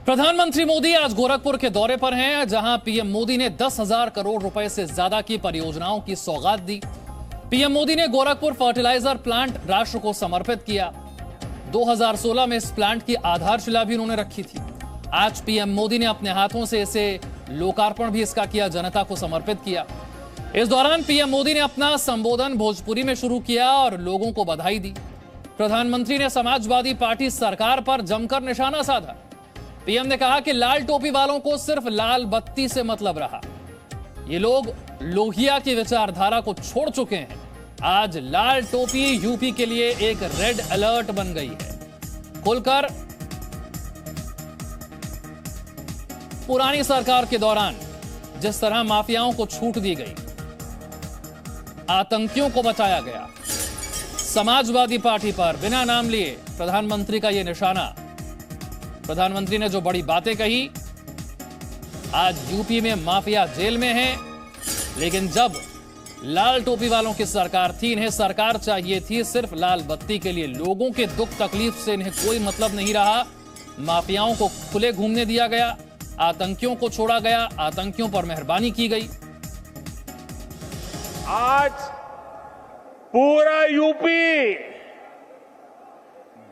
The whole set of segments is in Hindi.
प्रधानमंत्री मोदी आज गोरखपुर के दौरे पर हैं, जहां पीएम मोदी ने 10,000 करोड़ रुपए से ज्यादा की परियोजनाओं की सौगात दी। पीएम मोदी ने गोरखपुर फर्टिलाइजर प्लांट राष्ट्र को समर्पित किया। 2016 में इस प्लांट की आधारशिला भी उन्होंने रखी थी। आज पीएम मोदी ने अपने हाथों से इसे लोकार्पण भी इसका किया, जनता को समर्पित किया। इस दौरान पीएम मोदी ने अपना संबोधन भोजपुरी में शुरू किया और लोगों को बधाई दी। प्रधानमंत्री ने समाजवादी पार्टी सरकार पर जमकर निशाना साधा। पीएम ने कहा कि लाल टोपी वालों को सिर्फ लाल बत्ती से मतलब रहा। ये लोग लोहिया की विचारधारा को छोड़ चुके हैं। आज लाल टोपी यूपी के लिए एक रेड अलर्ट बन गई है। खुलकर पुरानी सरकार के दौरान जिस तरह माफियाओं को छूट दी गई, आतंकियों को बचाया गया, समाजवादी पार्टी पर बिना नाम लिए प्रधानमंत्री का यह निशाना। प्रधानमंत्री ने जो बड़ी बातें कही, आज यूपी में माफिया जेल में है, लेकिन जब लाल टोपी वालों की सरकार थी, इन्हें सरकार चाहिए थी सिर्फ लाल बत्ती के लिए। लोगों के दुख तकलीफ से इन्हें कोई मतलब नहीं रहा। माफियाओं को खुले घूमने दिया गया, आतंकियों को छोड़ा गया, आतंकियों पर मेहरबानी की गई। आज पूरा यूपी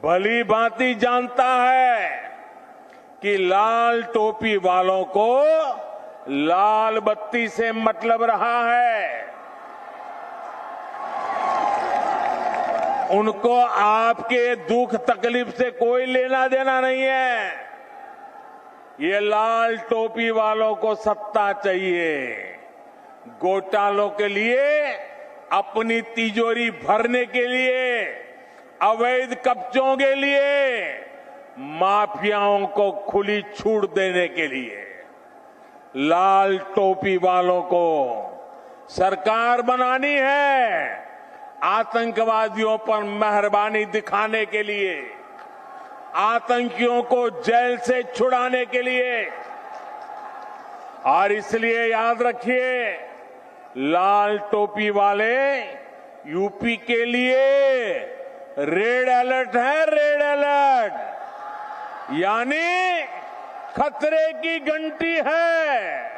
भली भांति जानता है कि लाल टोपी वालों को लाल बत्ती से मतलब रहा है। उनको आपके दुख तकलीफ से कोई लेना देना नहीं है। ये लाल टोपी वालों को सत्ता चाहिए, घोटालों के लिए, अपनी तिजोरी भरने के लिए, अवैध कब्जों के लिए, माफियाओं को खुली छूट देने के लिए। लाल टोपी वालों को सरकार बनानी है, आतंकवादियों पर मेहरबानी दिखाने के लिए, आतंकियों को जेल से छुड़ाने के लिए। और इसलिए याद रखिए, लाल टोपी वाले यूपी के लिए रेड अलर्ट है, रेड अलर्ट, यानी खतरे की घंटी है।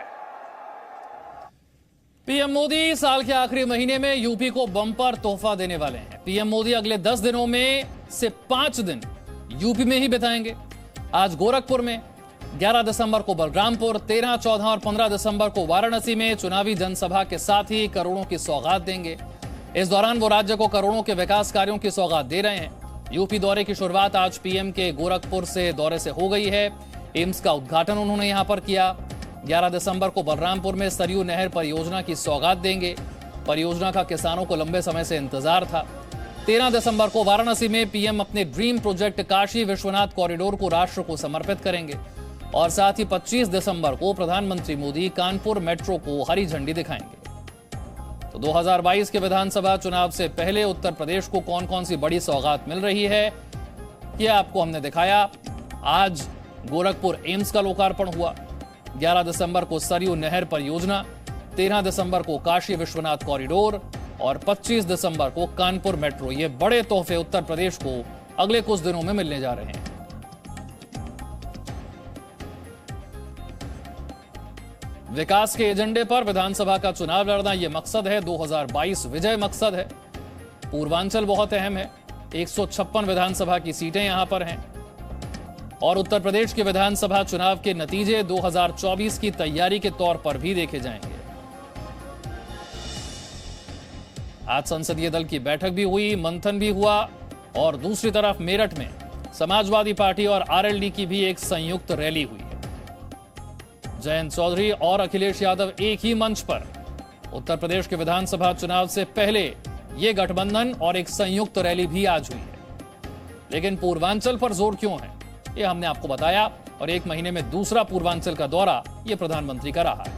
पीएम मोदी साल के आखिरी महीने में यूपी को बम्पर तोहफा देने वाले हैं। पीएम मोदी अगले 10 दिनों में से 5 दिन यूपी में ही बिताएंगे। आज गोरखपुर में, 11 दिसंबर को बलरामपुर, 13, 14 और 15 दिसंबर को वाराणसी में चुनावी जनसभा के साथ ही करोड़ों की सौगात देंगे। इस दौरान वो राज्य को करोड़ों के विकास कार्यों की सौगात दे रहे हैं। यूपी दौरे की शुरुआत आज पीएम के गोरखपुर से दौरे से हो गई है। एम्स का उद्घाटन उन्होंने यहां पर किया। 11 दिसंबर को बलरामपुर में सरयू नहर परियोजना की सौगात देंगे। परियोजना का किसानों को लंबे समय से इंतजार था। 13 दिसंबर को वाराणसी में पीएम अपने dream project Kashi Vishwanath corridor को राष्ट्र को समर्पित करेंगे। और साथ ही 25 दिसंबर को प्रधानमंत्री मोदी कानपुर मेट्रो को हरी झंडी दिखाएंगे। तो 2022 के विधानसभा चुनाव से पहले उत्तर प्रदेश को कौन कौन सी बड़ी सौगात मिल रही है, यह आपको हमने दिखाया। आज गोरखपुर एम्स का लोकार्पण हुआ, 11 दिसंबर को सरयू नहर परियोजना, 13 दिसंबर को काशी विश्वनाथ कॉरिडोर और 25 दिसंबर को कानपुर मेट्रो। ये बड़े तोहफे उत्तर प्रदेश को अगले कुछ दिनों में मिलने जा रहे हैं। विकास के एजेंडे पर विधानसभा का चुनाव लड़ना यह मकसद है। 2022 विजय मकसद है। पूर्वांचल बहुत अहम है। 156 विधानसभा की सीटें यहां पर हैं और उत्तर प्रदेश के विधानसभा चुनाव के नतीजे 2024 की तैयारी के तौर पर भी देखे जाएंगे। आज संसदीय दल की बैठक भी हुई, मंथन भी हुआ और दूसरी तरफ मेरठ में समाजवादी पार्टी और आरएलडी की भी एक संयुक्त रैली हुई है। जयंत चौधरी और अखिलेश यादव एक ही मंच पर। उत्तर प्रदेश के विधानसभा चुनाव से पहले यह गठबंधन और एक संयुक्त रैली भी आज हुई है। लेकिन पूर्वांचल पर जोर क्यों है, यह हमने आपको बताया। और एक महीने में दूसरा पूर्वांचल का दौरा यह प्रधानमंत्री का रहा है।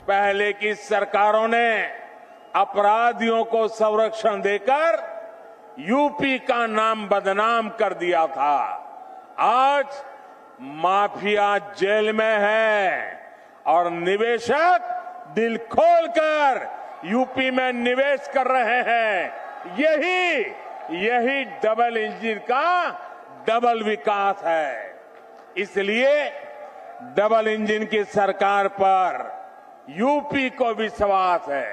पहले की सरकारों ने अपराधियों को संरक्षण देकर यूपी का नाम बदनाम कर दिया था। आज माफिया जेल में है और निवेशक दिल खोलकर यूपी में निवेश कर रहे हैं। यही डबल इंजन का डबल विकास है। इसलिए डबल इंजन की सरकार पर यूपी को विश्वास है।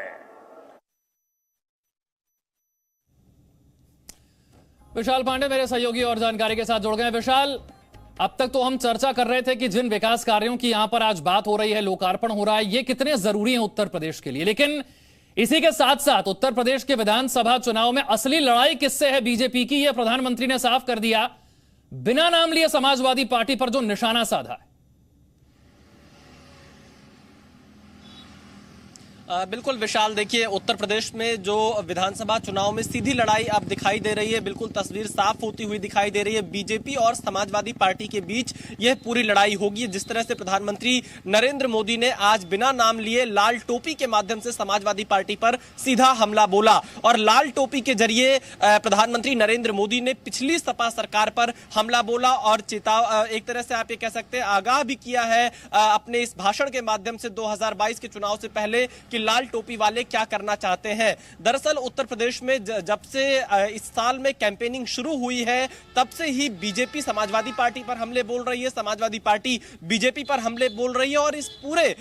विशाल पांडे मेरे सहयोगी और जानकारी के साथ जुड़ गए। विशाल, अब तक तो हम चर्चा कर रहे थे कि जिन विकास कार्यों की यहां पर आज बात हो रही है, लोकार्पण हो रहा है, ये कितने जरूरी हैं उत्तर प्रदेश के लिए, लेकिन इसी के साथ साथ उत्तर प्रदेश के विधानसभा चुनाव में असली लड़ाई किससे है बीजेपी की, यह प्रधानमंत्री ने साफ कर दिया। बिना नाम लिए समाजवादी पार्टी पर जो निशाना साधा है। बिल्कुल विशाल, देखिए उत्तर प्रदेश में जो विधानसभा चुनाव में सीधी लड़ाई अब दिखाई दे रही है, बिल्कुल तस्वीर साफ होती हुई दिखाई दे रही है। बीजेपी और समाजवादी पार्टी के बीच यह पूरी लड़ाई होगी। जिस तरह से प्रधानमंत्री नरेंद्र मोदी ने आज बिना नाम लिए लाल टोपी के माध्यम से समाजवादी पार्टी पर सीधा हमला बोला और लाल टोपी के जरिए प्रधानमंत्री नरेंद्र मोदी ने पिछली सपा सरकार पर हमला बोला और एक तरह से आप ये कह सकते हैं आगाह भी किया है अपने इस भाषण के माध्यम से 2022 के चुनाव से पहले कि लाल टोपी वाले क्या करना चाहते हैं। दरअसल उत्तर प्रदेश में जब से इस साल में कैंपेनिंग शुरू हुई है तब से ही बीजेपी समाजवादी पार्टी पर हमले बोल रही है, समाजवादी पार्टी बीजेपी पर हमले बोल रही है और इस पूरे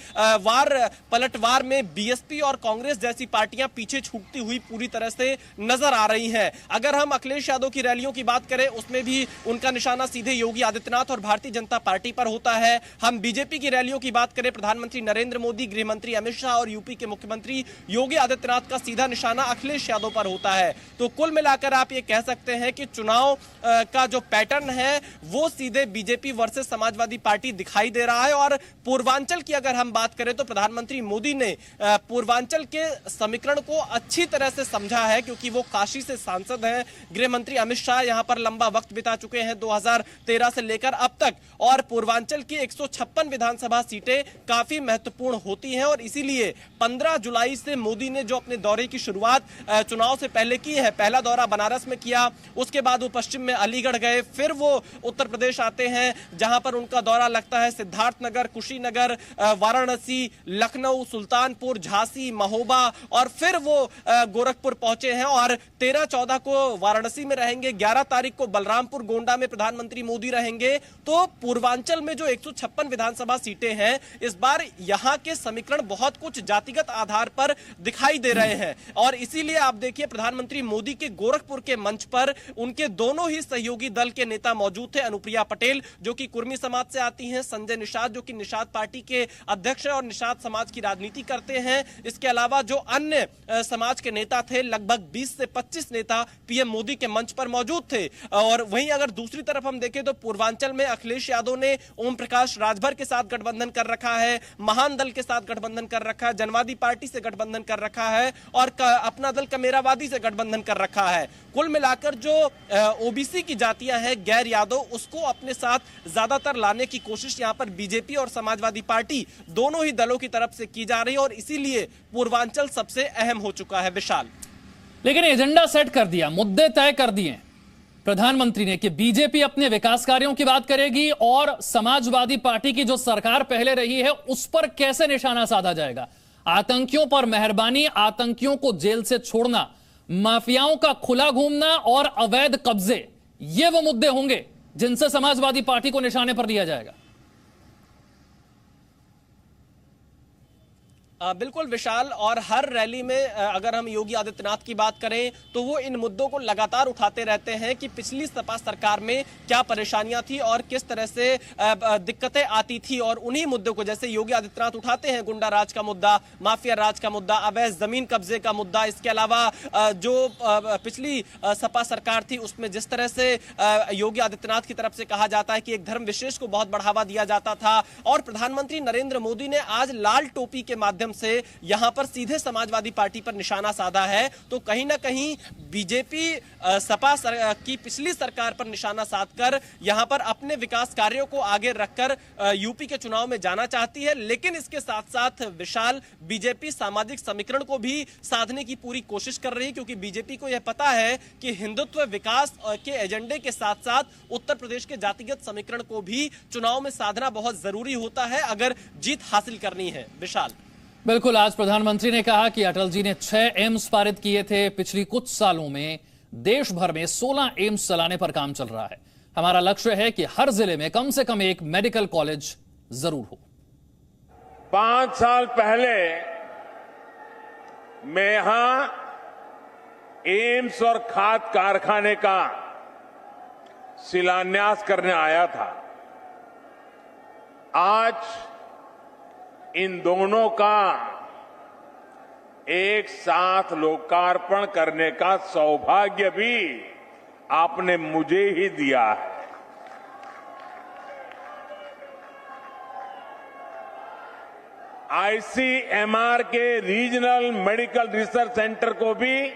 पलटवार में बीएसपी और कांग्रेस जैसी पार्टियां पीछे छूटती हुई पूरी तरह से नजर आ रही हैं। अगर हम अखिलेश यादव की रैलियों की बात करें उसमें भी उनका निशाना सीधे योगी आदित्यनाथ और भारतीय जनता पार्टी पर होता है। हम बीजेपी की रैलियों की बात करें, प्रधानमंत्री नरेंद्र मोदी, गृह मंत्री अमित शाह और यूपी के मुख्यमंत्री योगी आदित्यनाथ का सीधा निशाना अखिलेश यादव पर होता है। तो कुल मिलाकर आप ये कह सकते हैं कि चुनाव का जो पैटर्न है वो सीधे बीजेपी वर्सेस समाजवादी पार्टी दिखाई दे रहा है। और पूर्वांचल की अगर हम बात करें तो प्रधानमंत्री मोदी ने पूर्वांचल के समीकरण को अच्छी तरह से समझा है क्योंकि वो काशी से सांसद हैं। गृह मंत्री अमित शाह यहां पर लंबा वक्त बिता चुके हैं 2013 से लेकर अब तक और पूर्वांचल की 156 विधानसभा सीटें काफी महत्वपूर्ण होती हैं और इसीलिए 15 जुलाई से मोदी ने जो अपने दौरे की शुरुआत चुनाव से पहले की है, पहला दौरा बनारस में किया, उसके बाद वो पश्चिम में अलीगढ़ गए, फिर वो उत्तर प्रदेश आते हैं जहां पर उनका दौरा लगता है सिद्धार्थनगर, कुशीनगर, वाराणसी, लखनऊ, सुल्तानपुर, झांसी, महोबा और फिर वो गोरखपुर पहुंचे हैं और 13-14 को वाराणसी में रहेंगे, 11 तारीख को बलरामपुर गोंडा में प्रधानमंत्री मोदी रहेंगे। तो पूर्वांचल में जो 156 विधानसभा सीटें हैं इस बार यहां के समीकरण बहुत कुछ जातिगत आधार पर दिखाई दे रहे हैं और इसीलिए आप देखिए प्रधानमंत्री मोदी के गोरखपुर के मंच पर उनके दोनों ही सहयोगी दल के नेता मौजूद थे। अनुप्रिया पटेल जो कि कुर्मी समाज से आती हैं, संजय निषाद जो कि निषाद पार्टी के अध्यक्ष हैं और निषाद समाज की राजनीति करते हैं। इसके अलावा जो अन्य समाज के नेता थे लगभग 20 से 25 नेता पीएम मोदी के मंच पर मौजूद थे। और वहीं अगर दूसरी तरफ हम देखें तो पूर्वांचल में अखिलेश यादव ने ओम प्रकाश राजभर के साथ गठबंधन कर रखा है, महान दल के साथ गठबंधन कर रखा है, जनवादी पार्टी से गठबंधन कर रखा है और अपना दल कमेरावादी से गठबंधन कर रखा है। कुल मिलाकर जो ओबीसी की जातियां हैं, गैर यादव, उसको अपने साथ ज्यादातर लाने की कोशिश यहां पर बीजेपी और समाजवादी पार्टी दोनों ही दलों की तरफ से की जा रही है और इसीलिए पूर्वांचल सबसे अहम हो चुका है। विशाल, लेकिन एजेंडा सेट कर दिया, मुद्दे तय कर दिए प्रधानमंत्री ने कि बीजेपी अपने विकास कार्यों की बात करेगी और समाजवादी पार्टी की जो सरकार पहले रही है उस पर कैसे निशाना साधा जाएगा। आतंकियों पर मेहरबानी, आतंकियों को जेल से छोड़ना, माफियाओं का खुला घूमना और अवैध कब्जे, ये वो मुद्दे होंगे जिनसे समाजवादी पार्टी को निशाने पर लिया जाएगा। बिल्कुल विशाल, और हर रैली में अगर हम योगी आदित्यनाथ की बात करें तो वो इन मुद्दों को लगातार उठाते रहते हैं कि पिछली सपा सरकार में क्या परेशानियां थी और किस तरह से दिक्कतें आती थी और उन्हीं मुद्दों को जैसे योगी आदित्यनाथ उठाते हैं गुंडा राज का मुद्दा, माफिया राज का मुद्दा, अवैध जमीन कब्जे का मुद्दा। इसके अलावा जो पिछली सपा सरकार थी उसमें जिस तरह से योगी आदित्यनाथ की तरफ से कहा जाता है कि एक धर्म विशेष को बहुत बढ़ावा दिया जाता था और प्रधानमंत्री नरेंद्र मोदी ने आज लाल टोपी के माध्यम से यहां पर सीधे समाजवादी पार्टी पर निशाना साधा है। तो कहीं ना कहीं बीजेपी सपा की पिछली सरकार पर निशाना साधकर यहां पर अपने विकास कार्यों को आगे रखकर यूपी के चुनाव में जाना चाहती है। लेकिन इसके साथ साथ विशाल, बीजेपी सामाजिक समीकरण को भी साधने की पूरी कोशिश कर रही है क्योंकि बीजेपी को यह पता है कि हिंदुत्व विकास के एजेंडे के साथ साथ उत्तर प्रदेश के जातिगत समीकरण को भी चुनाव में साधना बहुत जरूरी होता है अगर जीत हासिल करनी है। विशाल, बिल्कुल, आज प्रधानमंत्री ने कहा कि अटल जी ने 6 एम्स पारित किए थे। पिछली कुछ सालों में देश भर में 16 एम्स चलाने पर काम चल रहा है। हमारा लक्ष्य है कि हर जिले में कम से कम एक मेडिकल कॉलेज जरूर हो। 5 साल पहले मैं यहां एम्स और खाद कारखाने का शिलान्यास करने आया था। आज इन दोनों का एक साथ लोकार्पण करने का सौभाग्य भी आपने मुझे ही दिया है। आईसीएमआर के रीजनल मेडिकल रिसर्च सेंटर को भी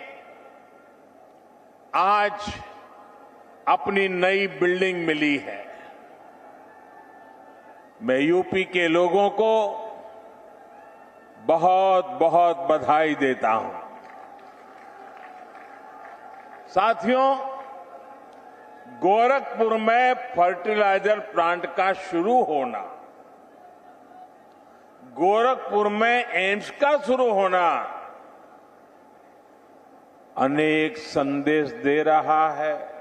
आज अपनी नई बिल्डिंग मिली है। मैं यूपी के लोगों को बहुत बहुत बधाई देता हूं। साथियों, गोरखपुर में फर्टिलाइजर प्लांट का शुरू होना, गोरखपुर में एम्स का शुरू होना अनेक संदेश दे रहा है।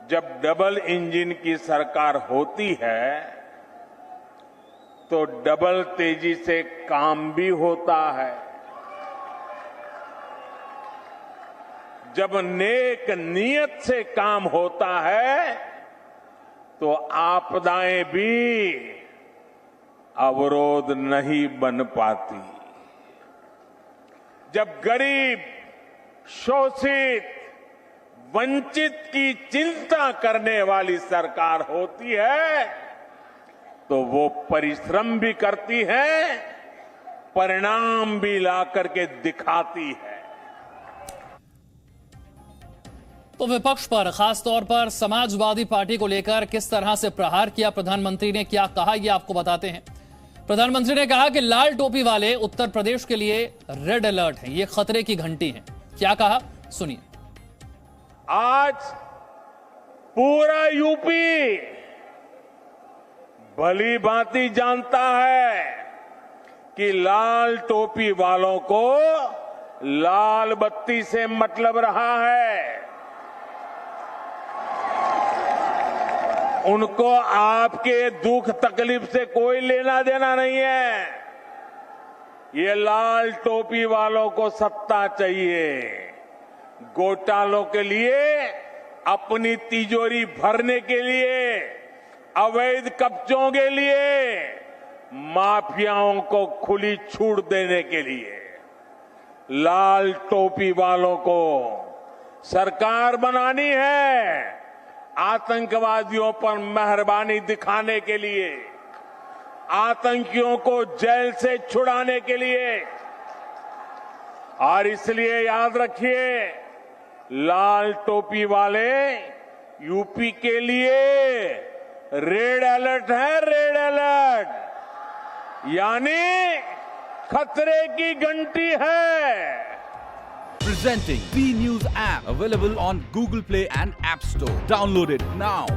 जब डबल इंजन की सरकार होती है तो डबल तेजी से काम भी होता है। जब नेक नियत से काम होता है तो आपदाएं भी अवरोध नहीं बन पाती। जब गरीब, शोषित, वंचित की चिंता करने वाली सरकार होती है तो वो परिश्रम भी करती है, परिणाम भी ला करके दिखाती है। तो विपक्ष पर, खासतौर पर समाजवादी पार्टी को लेकर किस तरह से प्रहार किया प्रधानमंत्री ने, क्या कहा, ये आपको बताते हैं। प्रधानमंत्री ने कहा कि लाल टोपी वाले उत्तर प्रदेश के लिए रेड अलर्ट है, ये खतरे की घंटी है। क्या कहा, सुनिए। आज पूरा यूपी भली भांति जानता है कि लाल टोपी वालों को लाल बत्ती से मतलब रहा है। उनको आपके दुख तकलीफ से कोई लेना देना नहीं है। ये लाल टोपी वालों को सत्ता चाहिए, घोटालों के लिए, अपनी तिजोरी भरने के लिए, अवैध कब्जों के लिए, माफियाओं को खुली छूट देने के लिए। लाल टोपी वालों को सरकार बनानी है आतंकवादियों पर मेहरबानी दिखाने के लिए, आतंकियों को जेल से छुड़ाने के लिए। और इसलिए याद रखिए, लाल टोपी वाले यूपी के लिए रेड अलर्ट है, रेड अलर्ट, यानी खतरे की घंटी है। Presenting B News app, available on Google Play and App Store. Download it now.